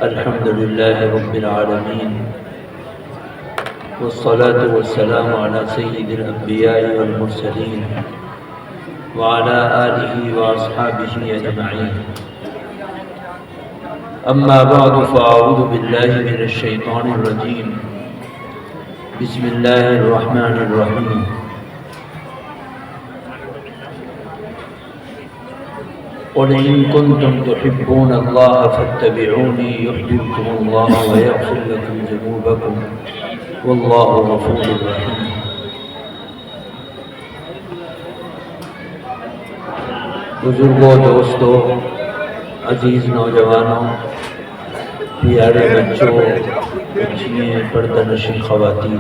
الحمد لله رب العالمين، والصلاة والسلام على سيد الأنبياء والمرسلين وعلى آله وأصحابه أجمعين. أما بعد فأعوذ بالله من الشيطان الرجيم. بسم الله الرحمن الرحيم. قل إن كنتم تحبون الله فاتبعوني يحببكم الله ويغفر لكم ذنوبكم والله غفور رحيم. بزرگوں، دوستوں، عزیز نوجوانوں، پیارے بچوں، بچیاں، پردہ نشین خواتین،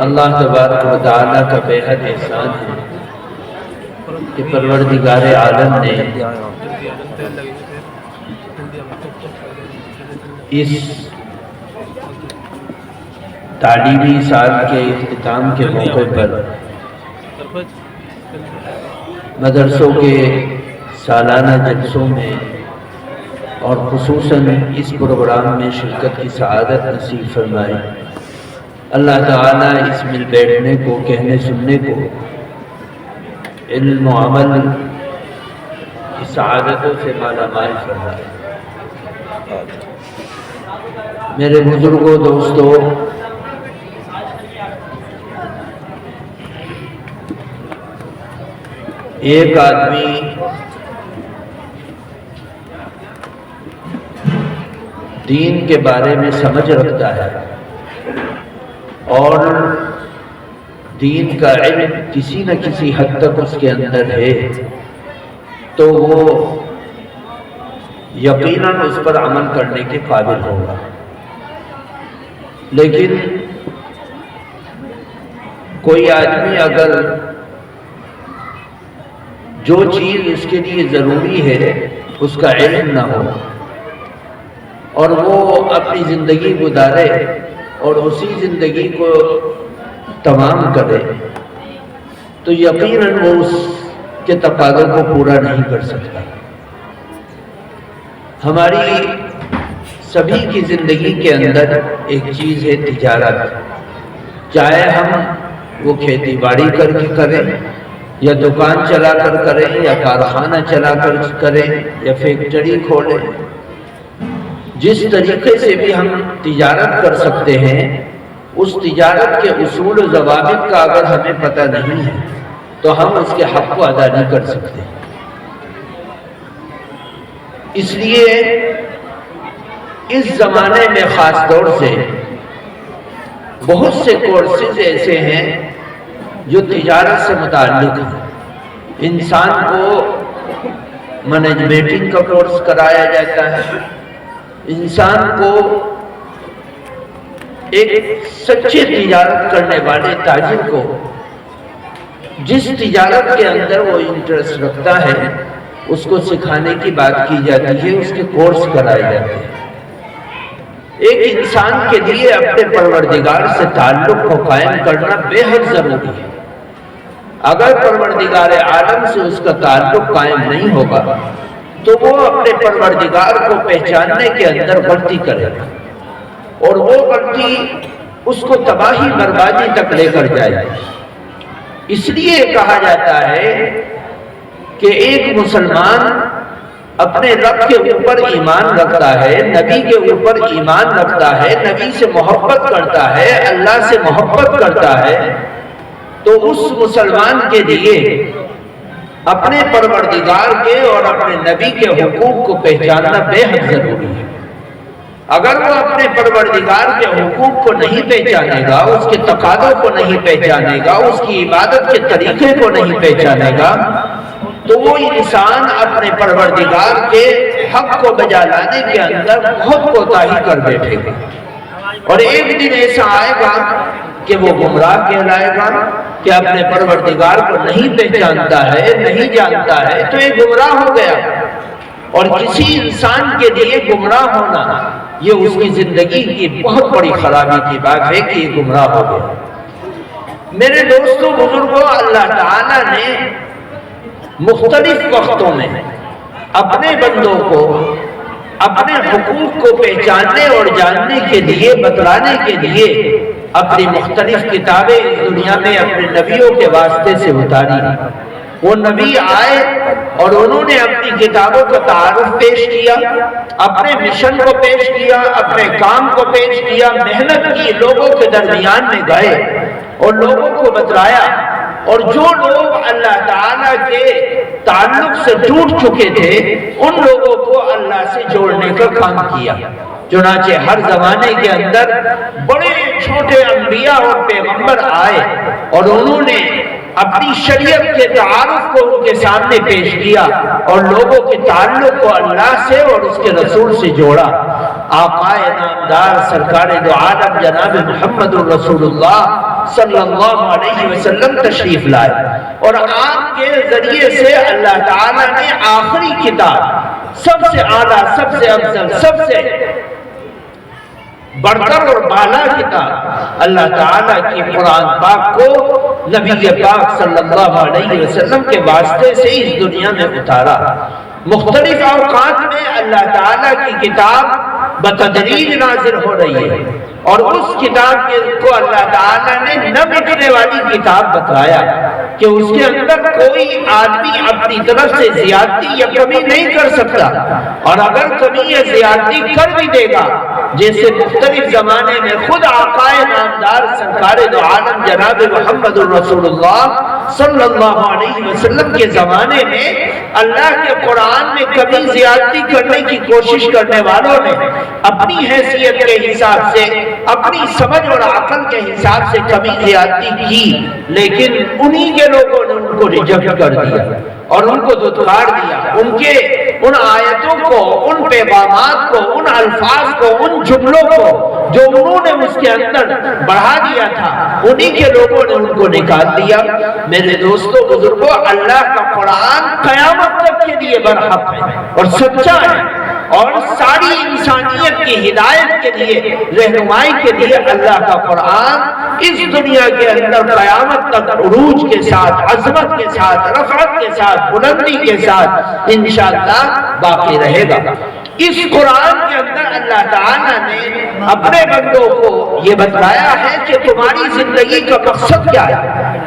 اللہ تبارک و تعالیٰ کا بے حد احسان ہے کہ پروردگار عالم نے اس تعلیمی سال کے اختتام کے موقع پر مدرسوں کے سالانہ جلسوں میں اور خصوصاً اس پروگرام میں شرکت کی سعادت نصیب فرمائے. اللہ تعالیٰ اس مل بیٹھنے کو، کہنے سننے کو، علم و عمل کی سعادتوں سے مالا مال فرمائے. میرے بزرگوں، دوستوں، ایک آدمی دین کے بارے میں سمجھ رکھتا ہے اور دین کا علم کسی نہ کسی حد تک اس کے اندر ہے تو وہ یقیناً اس پر عمل کرنے کے قابل ہوگا. لیکن کوئی آدمی اگر جو چیز اس کے لیے ضروری ہے اس کا علم نہ ہو اور وہ اپنی زندگی گزارے اور اسی زندگی کو تمام کرے تو یقیناً وہ اس کے تقاضوں کو پورا نہیں کر سکتا. ہماری سبھی کی زندگی کے اندر ایک چیز ہے تجارت. چاہے ہم وہ کھیتی باڑی کر کے کریں یا دکان چلا کر کریں یا کارخانہ چلا کر کریں یا فیکٹری کھولیں، جس طریقے سے بھی ہم تجارت کر سکتے ہیں اس تجارت کے اصول و ضوابط کا اگر ہمیں پتہ نہیں ہے تو ہم اس کے حق کو ادا نہیں کر سکتے. اس لیے اس زمانے میں خاص طور سے بہت سے کورسز ایسے ہیں جو تجارت سے متعلق ہیں. انسان کو مینجمنٹ کا کورس کرایا جاتا ہے، انسان کو ایک سچے تجارت کرنے والے تاجر کو جس تجارت کے اندر وہ انٹرسٹ رکھتا ہے اس کو سکھانے کی بات کی جاتی ہے، اس کے کورس کرائے جاتے ہیں. ایک انسان کے لیے اپنے پروردگار سے تعلق کو قائم کرنا بے حد ضروری ہے. اگر پروردگار عالم سے اس کا تعلق قائم نہیں ہوگا تو وہ اپنے پروردگار کو پہچاننے کے اندر غلطی کرے گا اور وہ غلطی اس کو تباہی بربادی تک لے کر جائے گی. اس لیے کہا جاتا ہے کہ ایک مسلمان اپنے رب کے اوپر ایمان رکھتا ہے، نبی کے اوپر ایمان رکھتا ہے، نبی سے محبت کرتا ہے، اللہ سے محبت کرتا ہے، تو اس مسلمان کے لیے اپنے پروردگار کے اور اپنے نبی کے حقوق کو پہچاننا بے حد ضروری ہے. اگر وہ اپنے پروردگار کے حقوق کو نہیں پہچانے گا، اس کے تقاضوں کو نہیں پہچانے گا، اس کی عبادت کے طریقے کو نہیں پہچانے گا تو وہ انسان اپنے پروردگار کے حق کو بجا لانے کے اندر بہت کوتاہی کر بیٹھے گا اور ایک دن ایسا آئے گا کہ وہ گمراہ کہلائے گا کہ اپنے پروردگار کو نہیں پہچانتا ہے، نہیں جانتا ہے تو یہ گمراہ ہو گیا. اور کسی انسان کے لیے گمراہ ہونا یہ اس کی زندگی کی بہت بڑی خرابی کی بات ہے کہ یہ گمراہ ہو گیا. میرے دوستوں، بزرگوں، اللہ تعالیٰ نے مختلف وقتوں میں اپنے بندوں کو اپنے حقوق کو پہچاننے اور جاننے کے لیے، بتلانے کے لیے اپنی مختلف کتابیں اس دنیا میں اپنے نبیوں کے واسطے سے اتاری۔ وہ نبی آئے اور انہوں نے اپنی کتابوں کا تعارف پیش کیا، اپنے مشن کو پیش کیا، اپنے کام کو پیش کیا، محنت کی، لوگوں کے درمیان میں گئے اور لوگوں کو بتلایا، اور جو لوگ اللہ تعالیٰ کے تعلق سے ٹوٹ چکے تھے ان لوگوں کو اللہ سے جوڑنے کا کام کیا۔ چنانچہ ہر زمانے کے اندر بڑے چھوٹے انبیاء اور پیغمبر آئے اور انہوں نے اپنی شریعت کے تعارف کو ان کے سامنے پیش کیا اور لوگوں کے تعلق کو اللہ سے اور اس کے رسول سے جوڑا۔ آقا نامدار سرکار دو عالم جناب محمد الرسول اللہ صلی اللہ علیہ وسلم تشریف لائے، اور آپ کے ذریعے سے اللہ تعالیٰ نے آخری کتاب، سب سے اعلیٰ، سب سے افضل، سب سے بڑھ کر اور بالا کتاب اللہ تعالیٰ کی قرآن پاک کو نبی پاک صلی اللہ علیہ وسلم کے واسطے سے اس دنیا میں اتارا۔ مختلف اوقات میں اللہ تعالیٰ کی کتاب بتدریج نازل ہو رہی ہے، اور اس کتاب کو اللہ تعالیٰ نے نہ مٹنے والی کتاب بتایا کہ اس کے اندر کوئی آدمی اپنی طرف سے زیادتی یا کمی نہیں کر سکتا، اور اگر کمی یا زیادتی کر بھی دے گا، جیسے مختلف زمانے میں خود آقا نامدار سرکار دو عالم جناب محمد الرسول اللہ صلی اللہ علیہ وسلم کے زمانے میں اللہ کے قرآن میں کمی زیادتی کرنے کی کوشش کرنے والوں نے اپنی حیثیت کے حساب سے، اپنی سمجھ اور عقل کے حساب سے کمی زیادتی کی، لیکن انہی کے لوگوں نے ان کو ریجیکٹ کر دیا اور ان کو دھتکار دیا، ان آیتوں کو، ان پیغامات کو، ان الفاظ کو، ان جملوں کو جو انہوں نے اس کے اندر بڑھا دیا تھا، انہی کے لوگوں نے ان کو نکال دیا۔ میرے دوستوں، بزرگوں، اللہ کا قرآن قیامت تک کے لیے برحق ہے اور سچا ہے، اور ساری انسانیت کی ہدایت کے لیے، رہنمائی کے لیے اللہ کا قرآن اس دنیا کے اندر قیامت تک عروج کے ساتھ، عظمت کے ساتھ، رفعت کے ساتھ، بلندی کے ساتھ انشاءاللہ باقی رہے گا۔ اس قرآن کے اندر اللہ تعالیٰ نے اپنے بندوں کو یہ بتلایا ہے کہ تمہاری زندگی کا مقصد کیا ہے،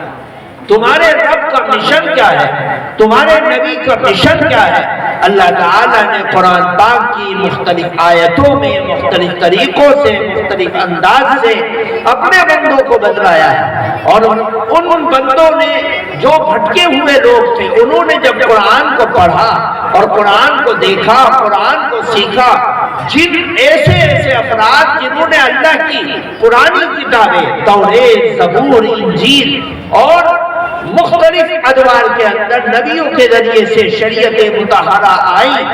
تمہارے رب کا مشن کیا ہے، تمہارے نبی کا مشن کیا ہے۔ اللہ تعالیٰ نے قرآن پاک کی مختلف آیتوں میں مختلف طریقوں سے، مختلف انداز سے اپنے بندوں کو بتلایا ہے، اور ان بندوں نے جو بھٹکے ہوئے لوگ تھے، انہوں نے جب قرآن کو پڑھا اور قرآن کو دیکھا، قرآن کو سیکھا، جن ایسے افراد جنہوں نے اللہ کی پرانی کتابیں توریت، زبور، انجیل اور مختلف ادوار کے اندر نبیوں کے ذریعے سے شریعت مطہرہ آئی،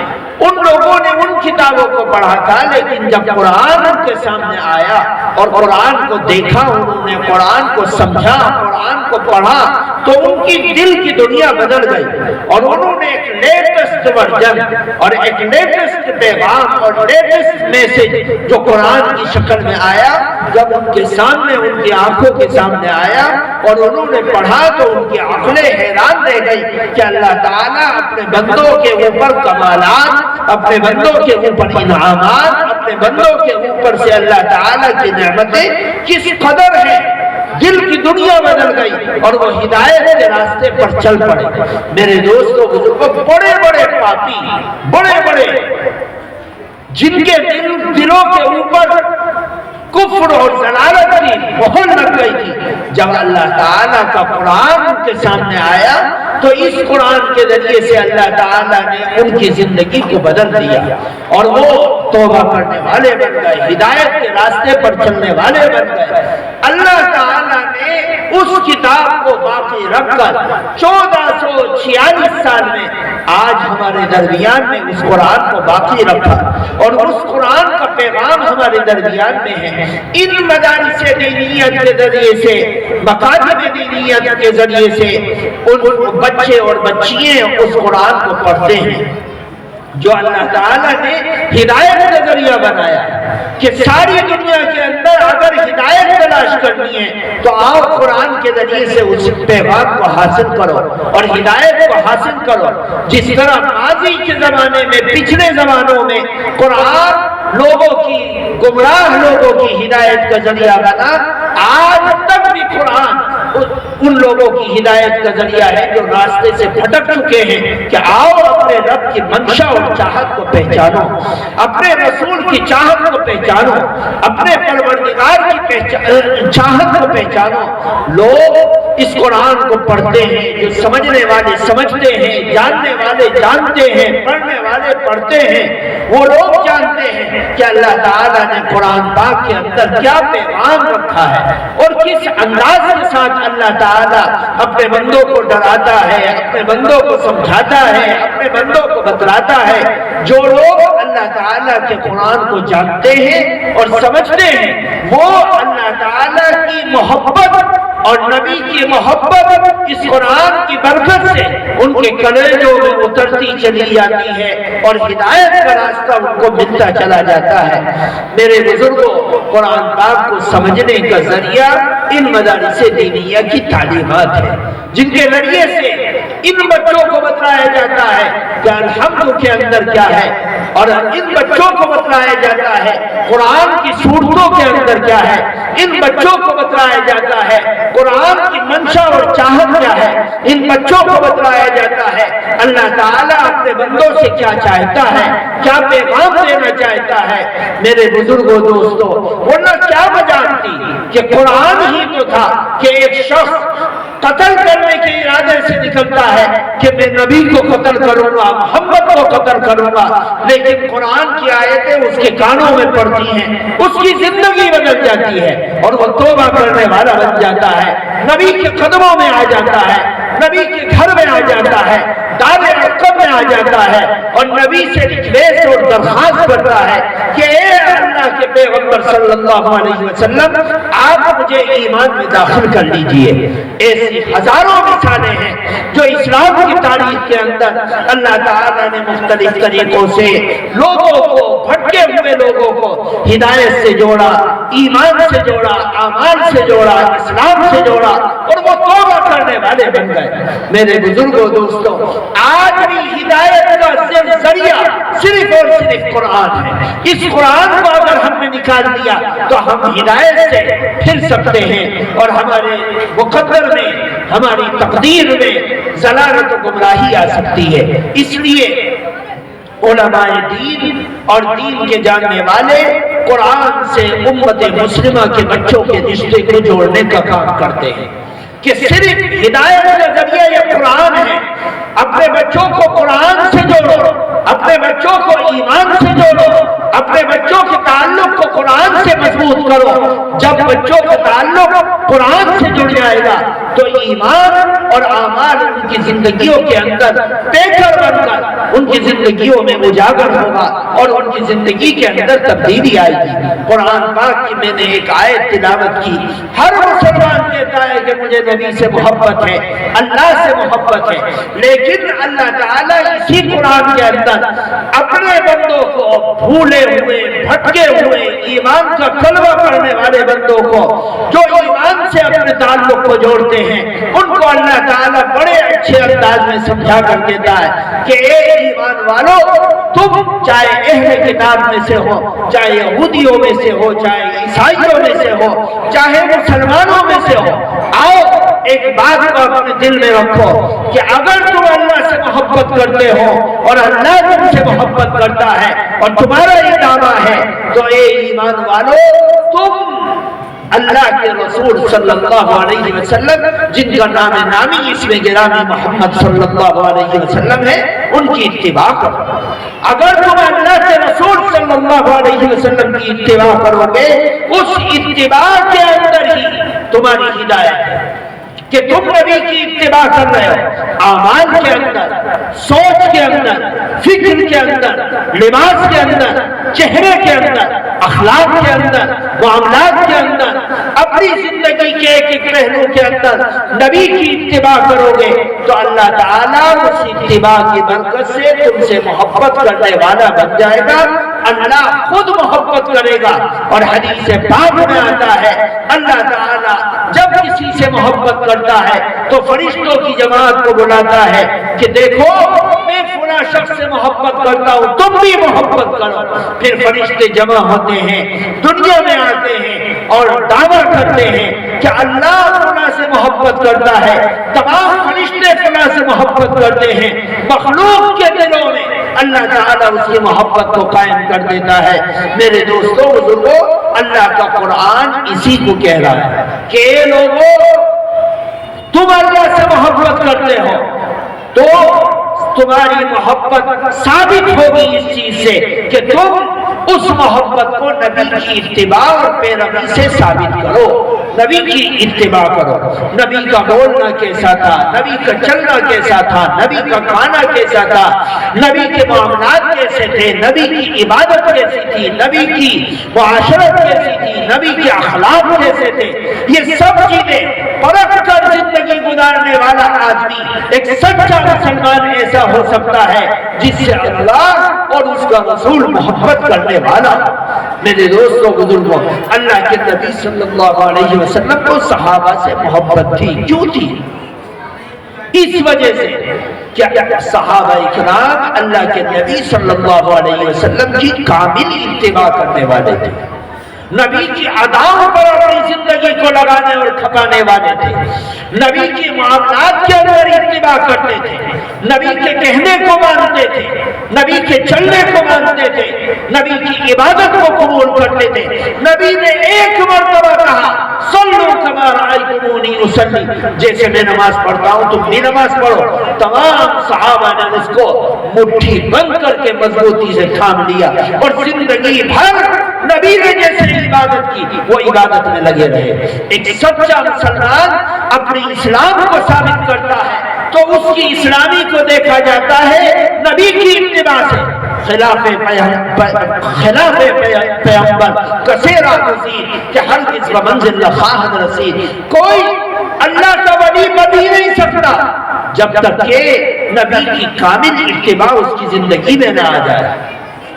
ان لوگوں نے ان کتابوں کو پڑھا تھا، لیکن جب قرآن ان کے سامنے آیا اور قرآن کو دیکھا، انہوں نے قرآن کو سمجھا، قرآن کو پڑھا، تو ان کی دل کی دنیا بدل گئی، اور انہوں نے ایک لیٹسٹ ورژن اور ایک لیٹسٹ پیغام اور لیٹسٹ میسج جو قرآن کی شکل میں آیا، جب ان کے سامنے، ان کی آنکھوں کے سامنے آیا اور انہوں نے پڑھا، تو ان کی عقلیں حیران رہ گئی کہ اللہ تعالیٰ اپنے بندوں کے اوپر کمالات، اپنے بندوں کے اوپر انعامات، اپنے بندوں کے اوپر سے اللہ تعالیٰ کی نعمتیں کس قدر ہیں۔ دل کی دنیا بدل گئی اور وہ ہدایت کے راستے پر چل پڑے۔ میرے دوستوں، بزرگوں، بڑے بڑے پاپی، بڑے جن کے دلوں کے اوپر کفر اور ضلالت کی مہر لگ گئی تھی، جب اللہ تعالیٰ کا قرآن ان کے سامنے آیا تو اس قرآن کے ذریعے سے اللہ تعالیٰ نے ان کی زندگی کو بدل دیا، اور وہ توبہ کرنے والے بن گئے، ہدایت کے راستے پر چلنے والے بن گئے۔ اللہ تعالیٰ نے اس کتاب کو باقی رکھ کر 1446 سال میں آج ہمارے درمیان میں اس قرآن کو باقی رکھا، اور اس قرآن کا پیغام ہمارے درمیان میں ہے۔ ان مدارس دینیت کے ذریعے سے، مکاتب دینیت کے ذریعے سے ان بچے اور بچیاں اس قرآن کو پڑھتے ہیں۔ جو اللہ تعالیٰ نے ہدایت کا ذریعہ بنایا کہ ساری دنیا کے اندر اگر ہدایت تلاش کرنی ہے تو آؤ قرآن کے ذریعے سے اس پیغام کو حاصل کرو اور ہدایت کو حاصل کرو. جس طرح ماضی کے زمانے میں پچھلے زمانوں میں قرآن لوگوں کی گمراہ لوگوں کی ہدایت کا ذریعہ بنا، آج تک بھی قرآن ان لوگوں کی ہدایت کا ذریعہ ہے جو راستے سے بھٹک چکے ہیں کہ آؤ اپنے رب کی منشا اور چاہت کو پہچانو، اپنے رسول کی چاہت کو پہچانو، اپنے پروردگار کی چاہت کو پہچانو. لوگ اس قرآن کو پڑھتے ہیں، جو سمجھنے والے سمجھتے ہیں، جاننے والے جانتے ہیں، پڑھنے والے پڑھتے ہیں. وہ لوگ جانتے ہیں کہ اللہ تعالیٰ نے قرآن پاک کے اندر کیا پیغام رکھا ہے اور کس انداز کے ساتھ اللہ تعالیٰ اپنے بندوں کو ڈراتا ہے، اپنے بندوں کو سمجھاتا ہے، اپنے بندوں کو بتلاتا ہے. جو لوگ اللہ تعالیٰ کے قرآن کو جانتے ہیں اور سمجھتے ہیں وہ اللہ تعالیٰ کی محبت اور نبی کی محبت اس قرآن کی برکت سے ان کے کلیجوں میں اترتی چلی جاتی ہے اور ہدایت کا راستہ ان کو ملتا چلا جاتا ہے. میرے بزرگوں، قرآن پاک کو سمجھنے کا ذریعہ ان مدارس دینیہ کی تعلیمات ہے جن کے ذریعے سے ان بچوں کو بتلایا جاتا ہے کہ الحمد کے اندر کیا ہے، اور ان بچوں کو بتلایا جاتا ہے قرآن کی صورتوں کے اندر کیا ہے، ان بچوں کو بتلایا جاتا ہے قرآن کی منشا اور چاہت کیا ہے، ان بچوں کو بتلایا جاتا ہے اللہ تعالیٰ اپنے بندوں سے کیا چاہتا ہے، کیا پیغام دینا چاہتا ہے. میرے بزرگوں، دوستوں، ورنہ کیا مجال تھی کہ قرآن ہی تو تھا کہ ایک شخص قتل کرنے کے ارادے سے نکلتا ہے کہ میں نبی کو قتل کروں گا، محمد کو قتل کروں گا، لیکن قرآن کی آیتیں اس کے کانوں میں پڑتی ہیں، اس کی زندگی بدل جاتی ہے اور وہ توبہ کرنے والا بن جاتا ہے، نبی کے قدموں میں آ جاتا ہے، نبی کے گھر میں آ جاتا ہے، دار ارقم میں آ جاتا ہے اور نبی سے ریکویسٹ اور درخواست کرتا ہے کہ اے اللہ کے پیغمبر صلی اللہ علیہ وسلم، آپ مجھے ایمان میں داخل کر لیجئے. ایسی ہزاروں مثالیں ہیں جو اسلام کی تاریخ کے اندر اللہ تعالیٰ نے مختلف طریقوں سے لوگوں کو، بھٹکے ہوئے لوگوں کو ہدایت سے جوڑا، ایمان سے جوڑا، اعمال سے جوڑا، اسلام سے جوڑا اور وہ توبہ کرنے والے بن گئے. میرے بزرگوں، دوستوں، آج بھی ہدایت کا ذریعہ صرف اور صرف قرآن ہے. اس قرآن کو اگر ہم نے نکال دیا تو ہم ہدایت سے پھر سکتے ہیں اور ہمارے مقدر میں، ہماری تقدیر میں ضلالت و گمراہی آ سکتی ہے. اس لیے علماء دین اور دین کے جاننے والے قرآن سے امت مسلمہ کے بچوں کے رشتے کو جوڑنے کا کام کرتے ہیں کہ صرف ہدایت کا ذریعہ یہ قرآن ہے. اپنے بچوں کو قرآن سے جوڑو، اپنے بچوں کو ایمان سے جوڑو، اپنے بچوں کے تعلق کو قرآن سے مضبوط کرو. جب بچوں کا تعلق قرآن سے جڑ جائے گا تو ایمان اور اعمال ان کی زندگیوں کے اندر پیکر بن کر ان کی زندگیوں میں اجاگر ہوگا اور ان کی زندگی کے اندر تبدیلی آئے گی. قرآن پاک کی میں نے ایک آیت تلاوت کی. ہر مسلمان کہتا ہے کہ مجھے نبی سے محبت ہے، اللہ سے محبت ہے، لیکن اللہ تعالیٰ اسی قرآن کے اندر اپنے بندوں کو، بھولے ہوئے، بھٹکے ہوئے، ایمان کا کلمہ پڑھنے والے بندوں کو جو ایمان سے اپنے تعلق کو جوڑتے ہیں، ان کو اللہ تعالیٰ بڑے اچھے انداز میں سمجھا کر دیتا ہے کہ اے ایمان والو، تم چاہے اہل کتاب میں سے ہو، چاہے یہودیوں میں سے ہو، چاہے عیسائیوں میں سے ہو، چاہے مسلمانوں میں سے ہو، آؤ ایک بات کو اپنے دل میں رکھو کہ اگر تم اللہ سے محبت کرتے ہو اور اللہ تم سے محبت کرتا ہے اور تمہارا یہ دعویٰ ہے تو اے ایمان والو، تم اللہ کے رسول صلی اللہ علیہ وسلم، جن کا نام نامی اس میں گرامی محمد صلی اللہ علیہ وسلم ہے، ان کی اتباع کرو. اگر تم اللہ کے رسول صلی اللہ علیہ وسلم کی اتباع کرو گے، اس اتباع کے اندر ہی تمہاری ہدایت ہے کہ تم نبی کی اتباع کر رہے ہو. اعمال کے اندر، سوچ کے اندر، فکر کے اندر، لباس کے اندر، چہرے کے اندر، اخلاق کے اندر، معاملات کے اندر، اپنی زندگی کے ایک ایک پہلو کے اندر نبی کی اتباع کرو گے تو اللہ تعالیٰ اس اتباع کی برکت سے تم سے محبت کرنے والا بن جائے گا۔ اللہ خود محبت کرے گا، اور حدیث پاک میں آتا ہے اللہ تعالیٰ جب کسی سے محبت کرتا ہے تو فرشتوں کی جماعت کو بلاتا ہے کہ دیکھو میں فلاں شخص سے محبت کرتا ہوں، تم بھی محبت کرو۔ پھر فرشتے جمع ہوتے ہیں، دنیا میں آتے ہیں اور دعویٰ کرتے ہیں کہ اللہ فلاں سے محبت کرتا ہے، تمام فرشتے فلاں سے محبت کرتے ہیں۔ مخلوق کے دلوں میں اللہ تعالیٰ اس کی محبت کو قائم کر دیتا ہے۔ میرے دوستوں بزرگوں، اللہ کا قرآن اسی کو کہہ رہا ہے کہ اے لوگوں، تم اللہ سے محبت کرتے ہو تو تمہاری محبت ثابت ہوگی اس چیز سے کہ تم اس محبت کو نبی کی اتباع اور پیروی سے ثابت کرو، نبی کی اتباع کرو۔ نبی کا بولنا کیسا تھا، نبی کا چلنا کیسا تھا، نبی کا کھانا کیسا تھا، نبی کے معاملات کیسے تھے، نبی کی عبادت کیسی تھی، نبی کی معاشرت کیسی تھی، نبی کے اخلاق کیسے تھے، یہ سب چیزیں پرکھ کر زندگی گزارنے والا آدمی ایک سچا مسلمان ایسا ہو سکتا ہے جس سے اللہ اور اس کا رسول محبت کرنے والا۔ میرے دوستوں بزرگوں، اللہ کے نبی صلی اللہ علیہ وسلم کو صحابہ سے محبت تھی، کیوں تھی؟ اس وجہ سے کہ صحابہ اکرام اللہ کے نبی صلی اللہ علیہ وسلم کی کامل اتباع کرنے والے تھے، نبی کی اداؤں پر اپنی زندگی کو لگانے اور کھپانے والے تھے، نبی کی معاملات کے اندر اتباع کرتے تھے، نبی کے کہنے کو مانتے تھے، نبی کے چلنے کو مانتے تھے، نبی کی عبادت کو قبول کرتے تھے۔ نبی نے ایک مرتبہ کہا صلو کما رأیتمونی اصلی، جیسے میں نماز پڑھتا ہوں تم بھی نماز پڑھو۔ تمام صحابہ نے اس کو مٹھی بند کر کے مضبوطی سے تھام لیا اور زندگی بھر نبی نے جیسے عبادت کی وہ عبادت میں لگے رہے۔ ایک سچا مسلمان اپنی اسلام کو ثابت کرتا ہے تو اس کی اسلامی کو دیکھا جاتا ہے نبی کی اتباع سے۔ خلاف پیغمبر کثیرہ گزین کہ ہرگز بمنزل خواہد رسید، کوئی اللہ کا ولی بن ہی نہیں سکتا جب تک کہ نبی کی کامل اتباع اس کی زندگی میں نہ آ جائے۔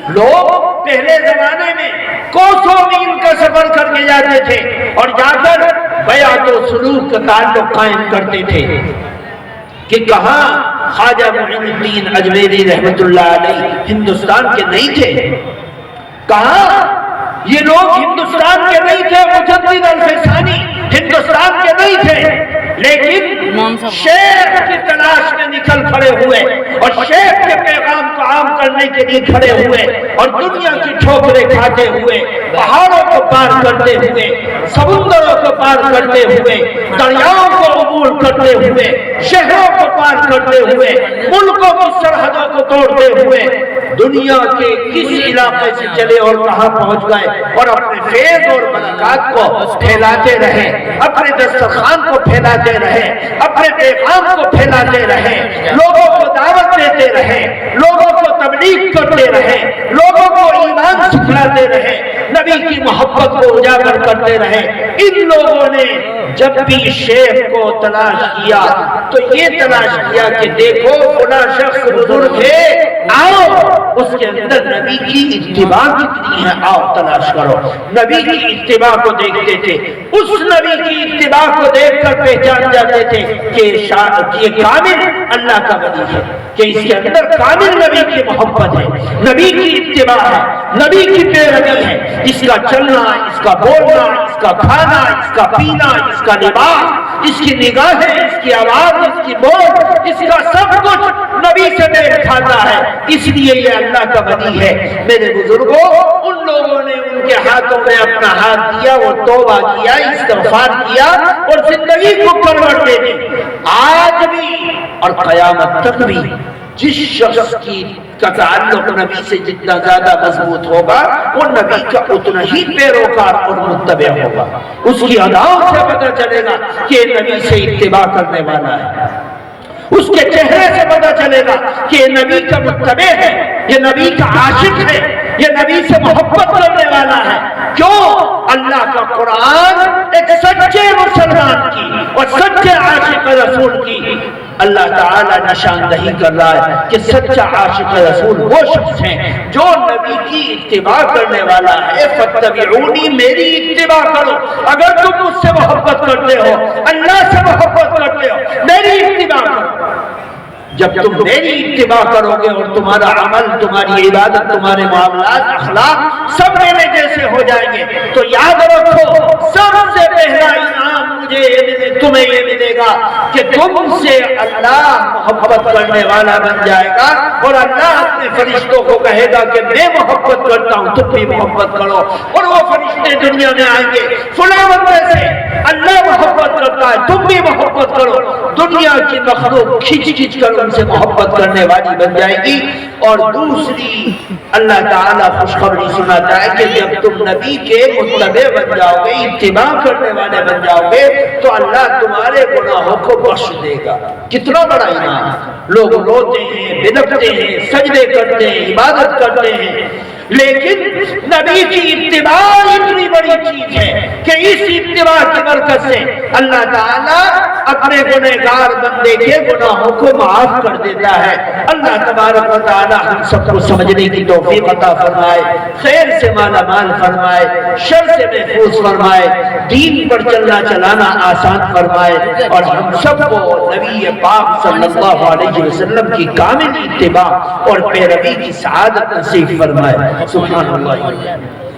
لوگ پہلے زمانے میں کوسوں میل کا سفر کر کے جاتے تھے اور جا کر بیعت و سلوک کا تعلق قائم کرتے تھے کہ کہاں خواجہ معین الدین اجمیری رحمت اللہ علیہ ہندوستان کے نہیں تھے، کہاں یہ لوگ ہندوستان کے نہیں تھے، مجدد الفسانی ہندوستان کے نہیں تھے، لیکن شیخ کی تلاش میں نکل کھڑے ہوئے اور شیخ کے پیغام کو عام کرنے کے لیے کھڑے ہوئے اور دنیا کی ٹھوکریں کھاتے ہوئے، پہاڑوں کو پار کرتے ہوئے، سمندروں کو پار کرتے ہوئے، دریاؤں کو عبور کرتے ہوئے، شہروں کو پار کرتے ہوئے، ملکوں کی سرحدوں کو توڑتے ہوئے دنیا کے کس علاقے سے چلے اور کہاں پہنچ گئے اور اپنے فیض اور برکات کو پھیلاتے رہے، اپنے دسترخوان کو پھیلاتے رہے، اپنے پیغام کو پھیلاتے رہے، لوگوں کو دعوت دیتے رہے، لوگوں کو تبلیغ کرتے رہے، لوگوں کو ایمان سکھلاتے رہے، نبی کی محبت کو اجاگر کرتے رہے۔ ان لوگوں نے جب بھی شیخ کو تلاش کیا تو یہ تلاش کیا کہ دیکھو فلاں شخص بزرگ ہے، آؤ اس کے اندر نبی کی اتباع کتنی ہے، آؤ تلاش کرو۔ نبی کی اتباع کو دیکھتے تھے، اس نبی کی اتباع کو دیکھ کر پہچان جاتے تھے کہ یہ کامل اللہ کا ولی ہے، کہ اس کے اندر کامل نبی کی محبت ہے، نبی کی اتباع ہے، نبی کی پیروی ہے، اس کا چلنا، اس کا بولنا، اس کا کھانا، اس کا پینا، اس کا لباس، اس کی نگاہیں، اس کی آواز، اس کی بول، اس کا سب کچھ نبی سے میل کھاتا ہے، اس لیے یہ اللہ کا ولی ہے۔ میرے بزرگوں، ان لوگوں نے ان کے ہاتھوں میں اپنا ہاتھ دیا، وہ توبہ کیا، استغفار کیا اور زندگی کو کروٹ دے دی۔ آج بھی اور قیامت تک بھی جس شخص کا تعلق نبی سے جتنا زیادہ مضبوط ہوگا وہ نبی کا اتنا ہی پیروکار اور متبع ہوگا، اس کی اداؤں سے پتہ چلے گا کہ نبی سے اتباع کرنے والا ہے۔ اس کے چہرے سے پتہ چلے گا کہ یہ نبی کا متبع ہے، یہ نبی کا عاشق ہے، یہ نبی سے محبت کرنے والا ہے۔ کیوں؟ اللہ کا قرآن ایک سچے مسلمان کی اور سچے عاشق رسول کی اللہ تعالیٰ نشاندہی کر رہا ہے کہ سچا عاشق رسول وہ شخص ہیں جو نبی کی اتباع کرنے والا ہے۔ فاتبعونی، میری اتباع کرو۔ اگر تم مجھ سے محبت کرتے ہو، اللہ سے محبت کرتے ہو، میری اتباع کرو۔ جب تم میری اتباع کرو گے اور تمہارا عمل، تمہاری عبادت، تمہارے معاملات، اخلاق سب میرے جیسے ہو جائیں گے تو یاد رکھو سب سے پہلا انعام مجھے تمہیں یہ ملے گا کہ تم سے اللہ محبت کرنے والا بن جائے گا اور اللہ اپنے فرشتوں کو کہے گا کہ میں محبت کرتا ہوں، تم بھی محبت کرو۔ اور وہ فرشتے دنیا میں آئیں گے، فلاں بندے سے اللہ محبت کرتا ہے، تم بھی محبت کرو۔ دنیا کی مخلوق کھچ کھچ کر ان سے محبت کرنے والی بن جائے گی۔ اور دوسری اللہ تعالیٰ خوشخبری سناتا ہے کہ جب تم نبی کے متبع بن جاؤ گے، اتباع کرنے والے بن جاؤ گے تو اللہ تمہارے گناہوں کو بخش دے گا۔ کتنا بڑا انعام! لوگ روتے ہیں، بلکتے ہیں، سجدے کرتے ہیں، عبادت کرتے ہیں، لیکن نبی کی اتباع اتنی بڑی چیز ہے کہ اس اتباع کی برکت سے اللہ تعالیٰ اپنے گنہگار بندے کے گناہوں کو معاف کر دیتا ہے۔ اللہ تبارک و تعالیٰ ہم سب کو سمجھنے کی توفیق عطا فرمائے، خیر سے مالا مال فرمائے، شر سے محفوظ فرمائے، دین پر چلنا چلانا آسان فرمائے، اور ہم سب کو نبی پاک صلی اللہ علیہ وسلم کی کامل اتباع اور پیروی کی سعادت نصیب فرمائے۔ سبحان اللہ۔